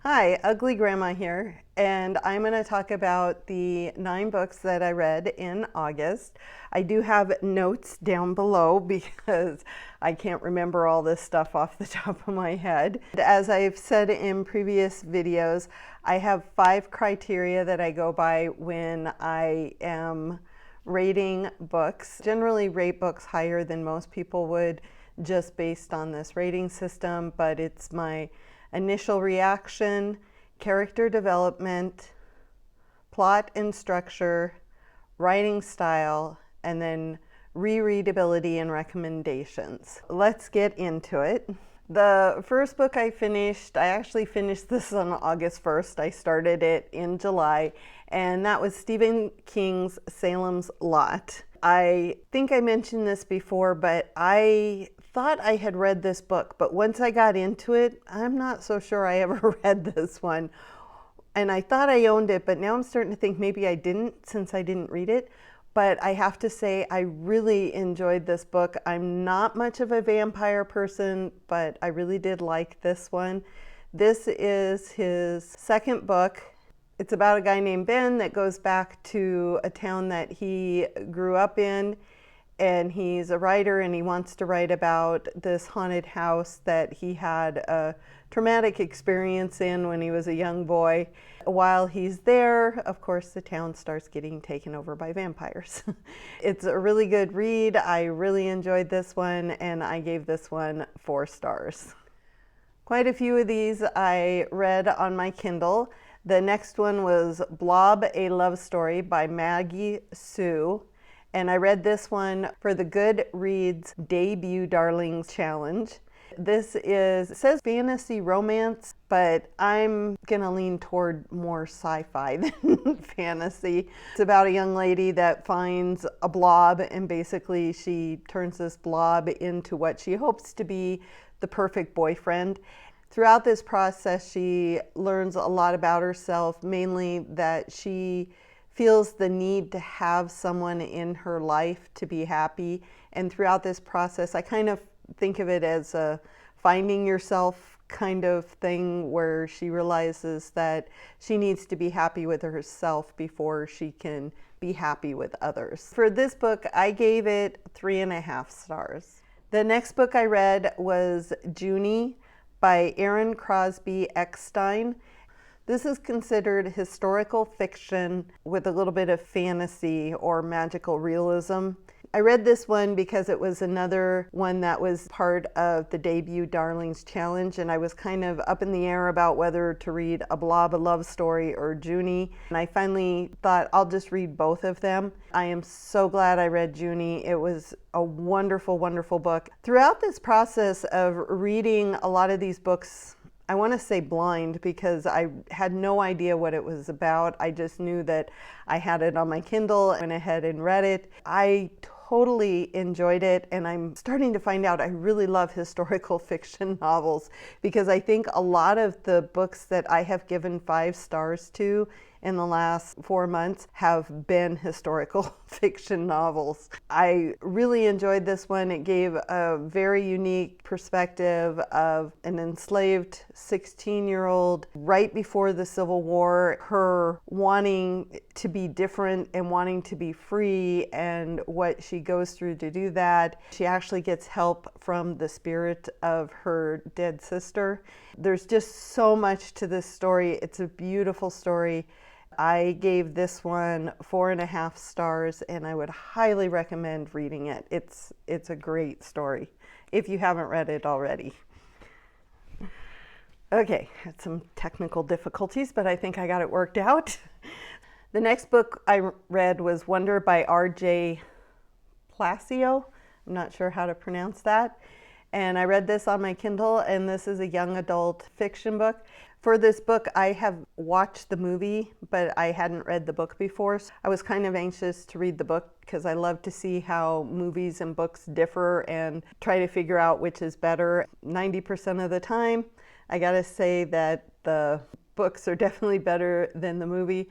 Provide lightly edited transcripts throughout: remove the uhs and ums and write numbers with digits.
Hi, Ugly Grandma here, and I'm going to talk about the 9 books that I read in August. I do have notes down below because I can't remember all this stuff off the top of my head. As I've said in previous videos, I have 5 criteria that I go by when I am rating books. Generally rate books higher than most people would just based on this rating system, but it's my initial reaction, character development, plot and structure, writing style, and then rereadability and recommendations. Let's get into it. The first book I actually finished this on August 1st. I started it in July, and that was Stephen King's Salem's Lot. I think I mentioned this before, but I thought I had read this book, but once I got into it, I'm not so sure I ever read this one. And I thought I owned it, but now I'm starting to think maybe I didn't since I didn't read it. But I have to say, I really enjoyed this book. I'm not much of a vampire person, but I really did like this one. This is his second book. It's about a guy named Ben that goes back to a town that he grew up in, and he's a writer and he wants to write about this haunted house that he had a traumatic experience in when he was a young boy. While he's there, of course, the town starts getting taken over by vampires. It's a really good read. I really enjoyed this one, and I gave this one 4 stars. Quite a few of these I read on my Kindle. The next one was Blob, a Love Story by Maggie Sue. And I read this one for the Goodreads Debut Darlings Challenge. This says fantasy romance, but I'm gonna lean toward more sci-fi than fantasy. It's about a young lady that finds a blob, and basically she turns this blob into what she hopes to be the perfect boyfriend. Throughout this process, she learns a lot about herself, mainly that she feels the need to have someone in her life to be happy. And throughout this process, I kind of think of it as a finding yourself kind of thing, where she realizes that she needs to be happy with herself before she can be happy with others. For this book, I gave it 3.5 stars. The next book I read was Junie by Erin, Crosby, Eckstine. This is considered historical fiction with a little bit of fantasy or magical realism. I read this one because it was another one that was part of the Debut Darlings Challenge, and I was kind of up in the air about whether to read A Blob, a Love Story, or Junie. And I finally thought I'll just read both of them. I am so glad I read Junie. It was a wonderful, wonderful book. Throughout this process of reading a lot of these books, I want to say blind, because I had no idea what it was about. I just knew that I had it on my Kindle and went ahead and read it. I totally enjoyed it, and I'm starting to find out I really love historical fiction novels, because I think a lot of the books that I have given 5 stars to in the last 4 months have been historical fiction novels. I really enjoyed this one. It gave a very unique perspective of an enslaved 16-year-old right before the Civil War, her wanting to be different and wanting to be free, and what she goes through to do that. She actually gets help from the spirit of her dead sister. There's just so much to this story. It's a beautiful story. I gave this one 4.5 stars, and I would highly recommend reading it. It's a great story if you haven't read it already. Okay, had some technical difficulties, but I think I got it worked out. The next book I read was Wonder by R.J. Palacio. I'm not sure how to pronounce that. And I read this on my Kindle, and this is a young adult fiction book. For this book, I have watched the movie, but I hadn't read the book before. So I was kind of anxious to read the book because I love to see how movies and books differ and try to figure out which is better. 90% of the time, I gotta say that the books are definitely better than the movie.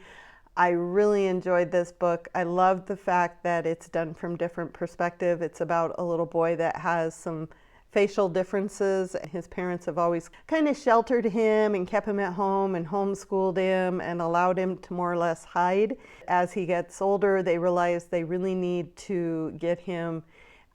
I really enjoyed this book. I love the fact that it's done from different perspective. It's about a little boy that has some facial differences. His parents have always kind of sheltered him and kept him at home and homeschooled him and allowed him to more or less hide. As he gets older, they realize they really need to get him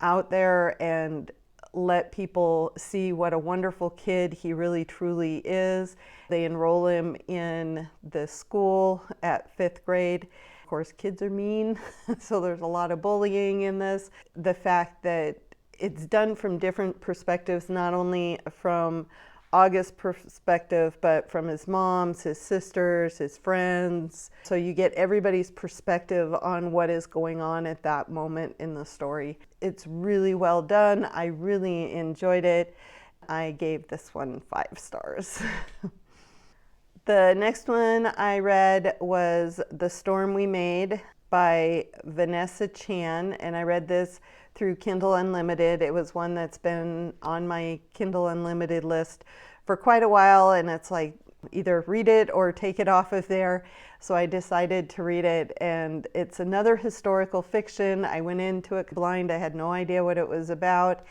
out there and let people see what a wonderful kid he really truly is. They enroll him in the school at 5th grade. Of course, kids are mean, so there's a lot of bullying in this. The fact that it's done from different perspectives, not only from August's perspective, but from his mom's, his sisters, his friends. So you get everybody's perspective on what is going on at that moment in the story. It's really well done. I really enjoyed it. I gave this one 5 stars. The next one I read was The Storm We Made by Vanessa Chan, and I read this through Kindle Unlimited. It was one that's been on my Kindle Unlimited list for quite a while, and it's like either read it or take it off of there. So I decided to read it, and it's another historical fiction. I went into it blind. I had no idea what it was about.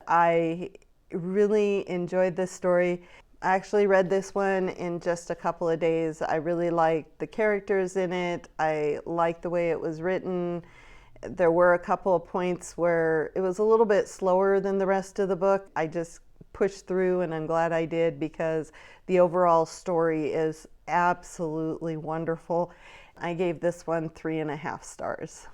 I really enjoyed this story. I actually read this one in just a couple of days. I really liked the characters in it. I liked the way it was written. There were a couple of points where it was a little bit slower than the rest of the book. I just pushed through, and I'm glad I did, because the overall story is absolutely wonderful. I gave this one 3.5 stars.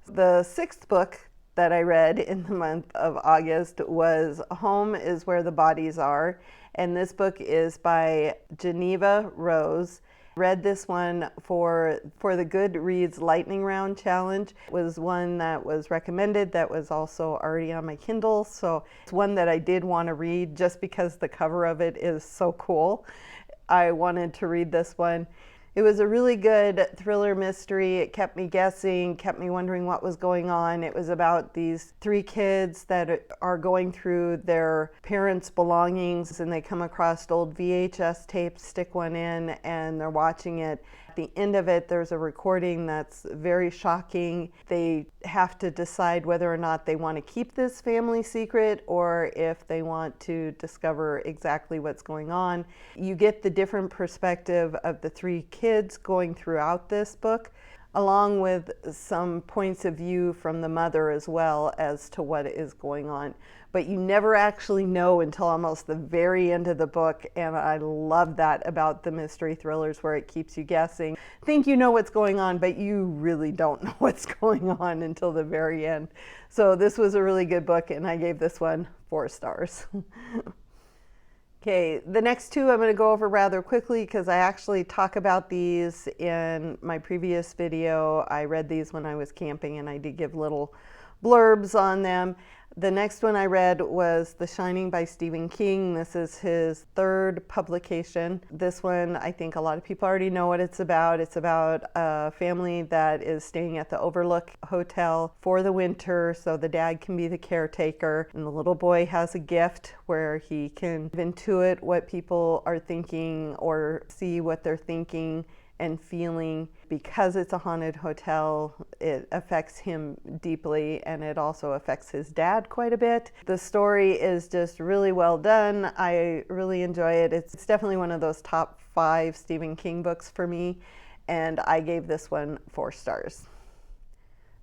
The 6th book that I read in the month of August was Home is Where the Bodies Are, and this book is by Geneva Rose. Read this one for the Goodreads Lightning Round Challenge. It was one that was recommended that was also already on my Kindle, so it's one that I did want to read just because the cover of it is so cool. I wanted to read this one. It was a really good thriller mystery. It kept me guessing, kept me wondering what was going on. It was about these 3 kids that are going through their parents' belongings, and they come across old VHS tapes, stick one in, and they're watching it. At the end of it, there's a recording that's very shocking. They have to decide whether or not they want to keep this family secret or if they want to discover exactly what's going on. You get the different perspective of the 3 kids going throughout this book, along with some points of view from the mother as well as to what is going on. But you never actually know until almost the very end of the book, and I love that about the mystery thrillers, where it keeps you guessing. Think you know what's going on, but you really don't know what's going on until the very end. So this was a really good book, and I gave this one 4 stars. Okay, the next 2 I'm going to go over rather quickly because I actually talk about these in my previous video. I read these when I was camping, and I did give little blurbs on them. The next one I read was The Shining by Stephen King. This is his 3rd publication. This one, I think a lot of people already know what it's about. It's about a family that is staying at the Overlook Hotel for the winter, so the dad can be the caretaker, and the little boy has a gift where he can intuit what people are thinking or see what they're thinking and feeling. Because it's a haunted hotel, it affects him deeply, and it also affects his dad quite a bit. The story is just really well done. I really enjoy it. It's definitely one of those top 5 Stephen King books for me, and I gave this one 4 stars.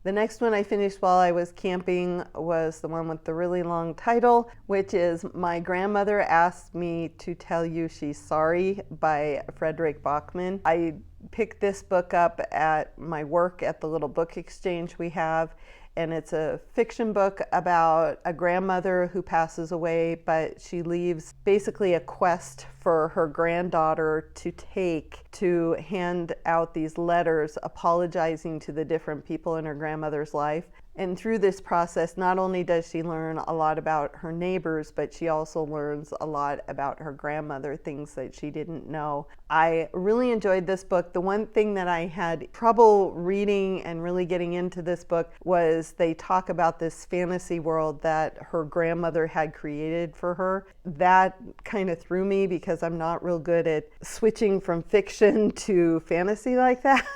The next one I finished while I was camping was the one with the really long title, which is My Grandmother Asked Me to Tell You She's Sorry by Fredrick Backman. I picked this book up at my work at the little book exchange we have, and it's a fiction book about a grandmother who passes away, but she leaves basically a quest for her granddaughter to take to hand out these letters apologizing to the different people in her grandmother's life. And through this process, not only does she learn a lot about her neighbors, but she also learns a lot about her grandmother, things that she didn't know. I really enjoyed this book. The one thing that I had trouble reading and really getting into this book was they talk about this fantasy world that her grandmother had created for her. That kind of threw me because I'm not real good at switching from fiction to fantasy like that.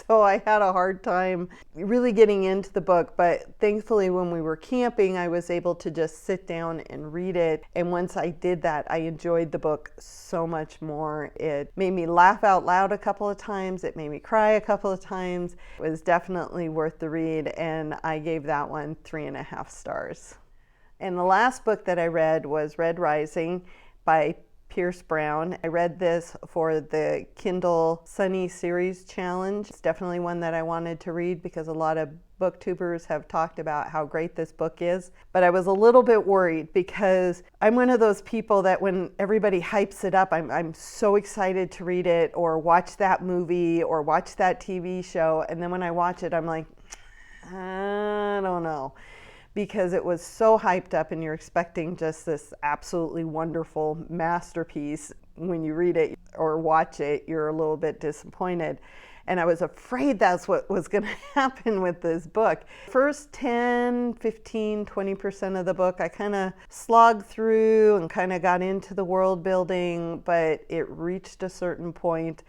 So I had a hard time really getting into the book, but But thankfully, when we were camping, I was able to just sit down and read it. And once I did that, I enjoyed the book so much more. It made me laugh out loud a couple of times. It made me cry a couple of times. It was definitely worth the read, and I gave that one 3.5 stars. And the last book that I read was Red Rising by Pierce Brown. I read this for the Kindle Sunny Series Challenge. It's definitely one that I wanted to read because a lot of booktubers have talked about how great this book is. But I was a little bit worried because I'm one of those people that when everybody hypes it up, I'm so excited to read it or watch that movie or watch that TV show. And then when I watch it, I'm like, I don't know. Because it was so hyped up and you're expecting just this absolutely wonderful masterpiece. When you read it or watch it, you're a little bit disappointed. And I was afraid that's what was going to happen with this book. First 10, 15, 20% of the book, I kind of slogged through and kind of got into the world building, but it reached a certain point.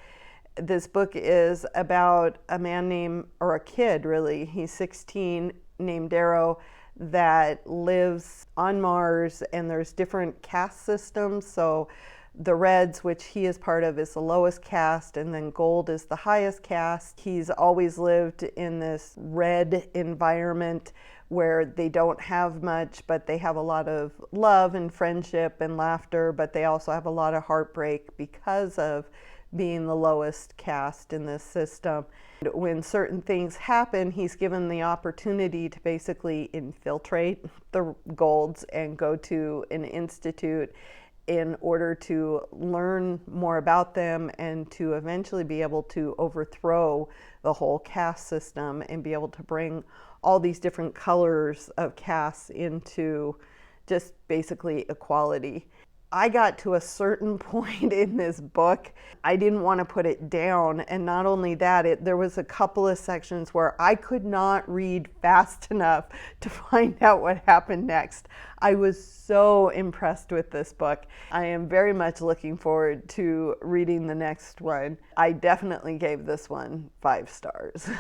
This book is about a man named, or a kid really, he's 16, named Darrow, that lives on Mars, and there's different caste systems. So the Reds, which he is part of, is the lowest caste, and then Gold is the highest caste. He's always lived in this red environment where they don't have much, but they have a lot of love and friendship and laughter, but they also have a lot of heartbreak because of being the lowest caste in this system. When certain things happen, he's given the opportunity to basically infiltrate the Golds and go to an institute in order to learn more about them and to eventually be able to overthrow the whole caste system and be able to bring all these different colors of castes into just basically equality. I got to a certain point in this book, I didn't want to put it down. And not only that, there was a couple of sections where I could not read fast enough to find out what happened next. I was so impressed with this book. I am very much looking forward to reading the next one. I definitely gave this one 5 stars.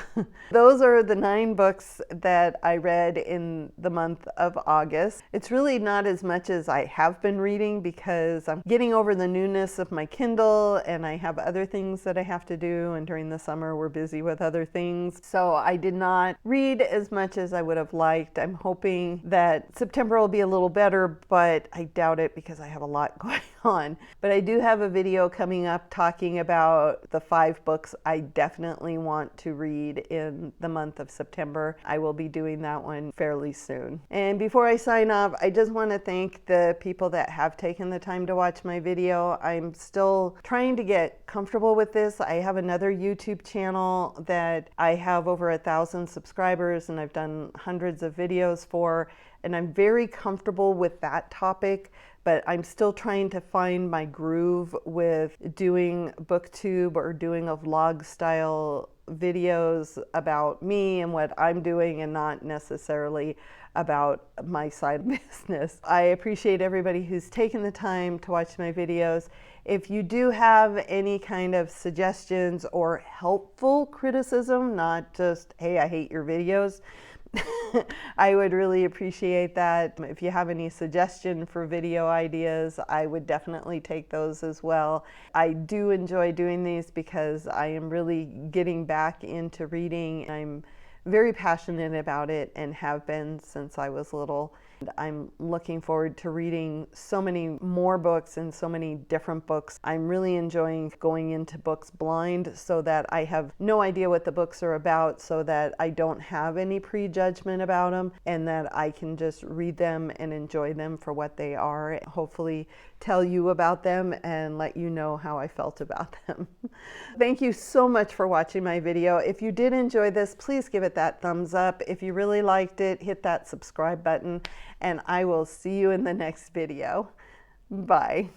Those are the 9 books that I read in the month of August. It's really not as much as I have been reading because I'm getting over the newness of my Kindle and I have other things that I have to do, and during the summer we're busy with other things. So I did not read as much as I would have liked. I'm hoping that September will be a little better, but I doubt it because I have a lot going on. But I do have a video coming up talking about the 5 books I definitely want to read in the month of September. I will be doing that one fairly soon. And before I sign off, I just want to thank the people that have taken the time to watch my video. I'm still trying to get comfortable with this. I have another YouTube channel that I have over 1,000 subscribers and I've done hundreds of videos for, and I'm very comfortable with that topic, but I'm still trying to find my groove with doing booktube or doing a vlog style videos about me and what I'm doing and not necessarily about my side business. I appreciate everybody who's taken the time to watch my videos. If you do have any kind of suggestions or helpful criticism, not just, hey, I hate your videos, I would really appreciate that. If you have any suggestion for video ideas, I would definitely take those as well. I do enjoy doing these because I am really getting back into reading. I'm very passionate about it and have been since I was little. I'm looking forward to reading so many more books and so many different books. I'm really enjoying going into books blind so that I have no idea what the books are about, so that I don't have any prejudgment about them and that I can just read them and enjoy them for what they are. Hopefully tell you about them and let you know how I felt about them. Thank you so much for watching my video. If you did enjoy this, please give it that thumbs up. If you really liked it, hit that subscribe button, and I will see you in the next video. Bye.